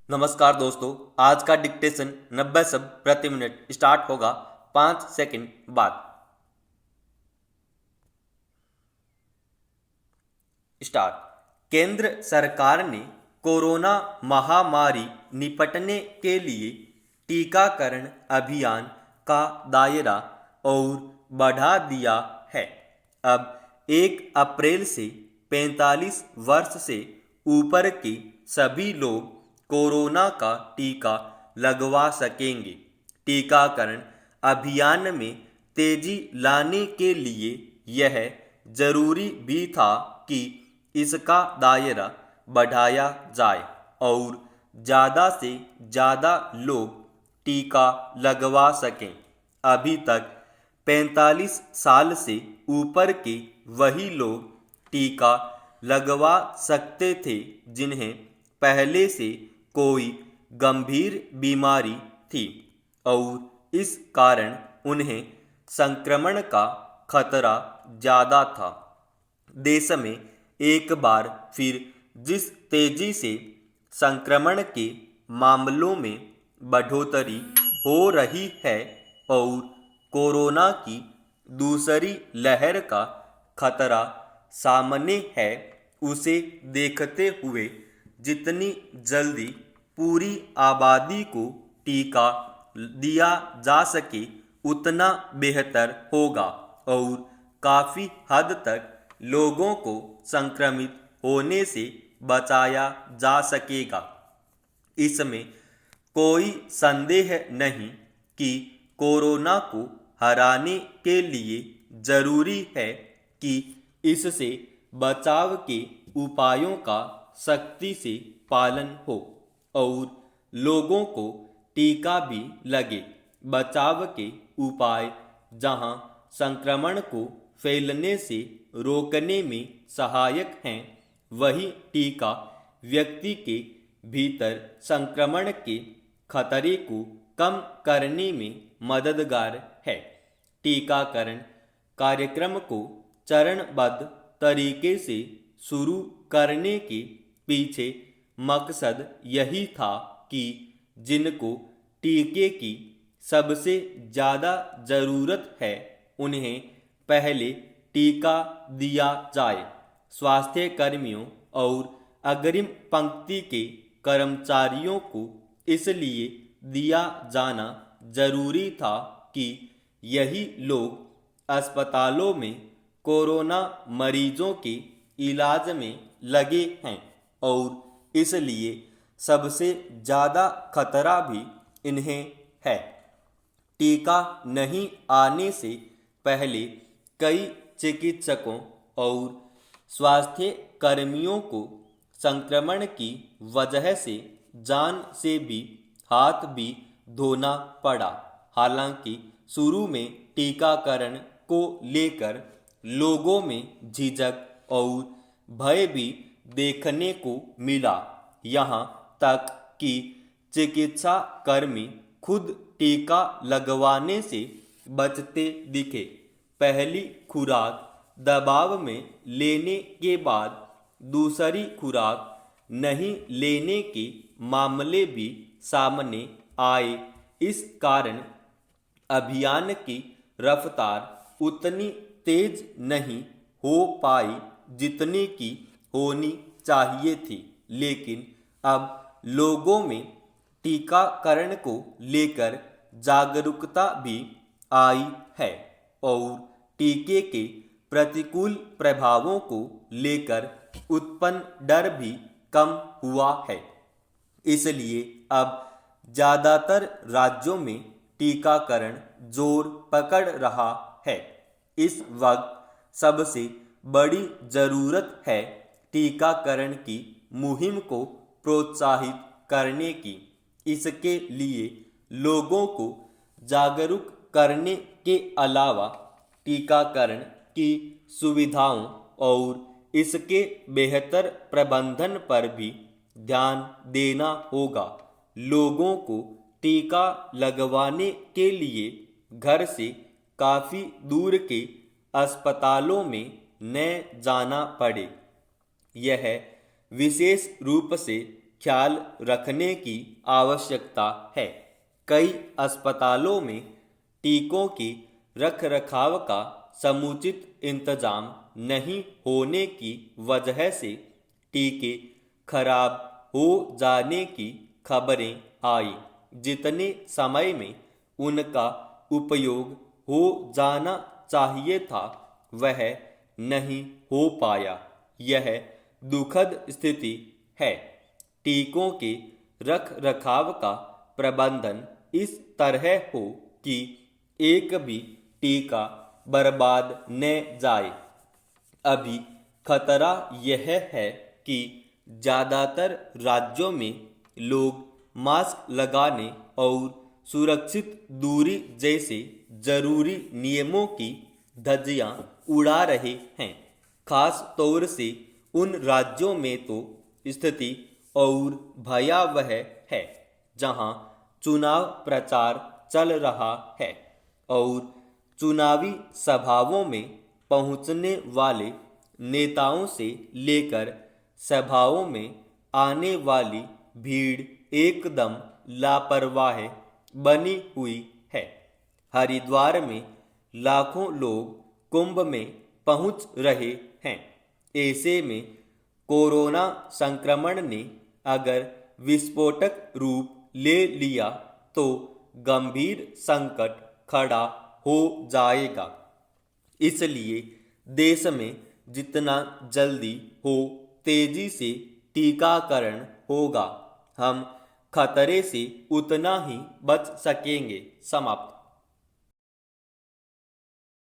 नमस्कार दोस्तों। आज का डिक्टेशन 90 शब्द प्रति मिनट स्टार्ट होगा 5 सेकंड बाद। स्टार्ट। केंद्र सरकार ने कोरोना महामारी निपटने के लिए टीकाकरण अभियान का दायरा और बढ़ा दिया है। अब 1 अप्रैल से 45 वर्ष से ऊपर के सभी लोग कोरोना का टीका लगवा सकेंगे। टीकाकरण अभियान में तेजी लाने के लिए यह जरूरी भी था कि इसका दायरा बढ़ाया जाए और ज़्यादा से ज़्यादा लोग टीका लगवा सकें। अभी तक 45 साल से ऊपर के वही लोग टीका लगवा सकते थे जिन्हें पहले से कोई गंभीर बीमारी थी और इस कारण उन्हें संक्रमण का खतरा ज़्यादा था। देश में एक बार फिर जिस तेजी से संक्रमण के मामलों में बढ़ोतरी हो रही है और कोरोना की दूसरी लहर का खतरा सामने है, उसे देखते हुए जितनी जल्दी पूरी आबादी को टीका दिया जा सके उतना बेहतर होगा और काफ़ी हद तक लोगों को संक्रमित होने से बचाया जा सकेगा। इसमें कोई संदेह नहीं कि कोरोना को हराने के लिए जरूरी है कि इससे बचाव के उपायों का सख्ती से पालन हो और लोगों को टीका भी लगे। बचाव के उपाय जहां संक्रमण को फैलने से रोकने में सहायक हैं, वही टीका व्यक्ति के भीतर संक्रमण के खतरे को कम करने में मददगार है। टीकाकरण कार्यक्रम को चरणबद्ध तरीके से शुरू करने के पीछे मकसद यही था कि जिनको टीके की सबसे ज़्यादा ज़रूरत है उन्हें पहले टीका दिया जाए। स्वास्थ्य कर्मियों और अग्रिम पंक्ति के कर्मचारियों को इसलिए दिया जाना जरूरी था कि यही लोग अस्पतालों में कोरोना मरीजों के इलाज में लगे हैं और इसलिए सबसे ज़्यादा खतरा भी इन्हें है। टीका नहीं आने से पहले कई चिकित्सकों और स्वास्थ्य कर्मियों को संक्रमण की वजह से जान से भी हाथ भी धोना पड़ा। हालांकि शुरू में टीकाकरण को लेकर लोगों में झिझक और भय भी देखने को मिला, यहाँ तक कि चिकित्सा कर्मी खुद टीका लगवाने से बचते दिखे। पहली खुराक दबाव में लेने के बाद दूसरी खुराक नहीं लेने के मामले भी सामने आए। इस कारण अभियान की रफ्तार उतनी तेज नहीं हो पाई जितनी की होनी चाहिए थी, लेकिन अब लोगों में टीकाकरण को लेकर जागरूकता भी आई है और टीके के प्रतिकूल प्रभावों को लेकर उत्पन्न डर भी कम हुआ है। इसलिए अब ज़्यादातर राज्यों में टीकाकरण जोर पकड़ रहा है। इस वक्त सबसे बड़ी ज़रूरत है टीकाकरण की मुहिम को प्रोत्साहित करने की। इसके लिए लोगों को जागरूक करने के अलावा टीकाकरण की सुविधाओं और इसके बेहतर प्रबंधन पर भी ध्यान देना होगा। लोगों को टीका लगवाने के लिए घर से काफ़ी दूर के अस्पतालों में न जाना पड़े। यह विशेष रूप से ख्याल रखने की आवश्यकता है। कई अस्पतालों में टीकों की रखरखाव का समुचित इंतजाम नहीं होने की वजह से टीके खराब हो जाने की खबरें आई। जितने समय में उनका उपयोग हो जाना चाहिए था वह नहीं हो पाया। यह दुखद स्थिति है। टीकों के रख रखाव का प्रबंधन इस तरह हो कि एक भी टीका बर्बाद न जाए। अभी खतरा यह है कि ज़्यादातर राज्यों में लोग मास्क लगाने और सुरक्षित दूरी जैसे जरूरी नियमों की धज्जियां उड़ा रहे हैं। खास तौर से उन राज्यों में तो स्थिति और भयावह है जहां चुनाव प्रचार चल रहा है और चुनावी सभाओं में पहुंचने वाले नेताओं से लेकर सभाओं में आने वाली भीड़ एकदम लापरवाह बनी हुई है। हरिद्वार में लाखों लोग कुंभ में पहुंच रहे हैं। ऐसे में कोरोना संक्रमण ने अगर विस्फोटक रूप ले लिया तो गंभीर संकट खड़ा हो जाएगा। इसलिए देश में जितना जल्दी हो तेजी से टीकाकरण होगा, हम खतरे से उतना ही बच सकेंगे। समाप्त।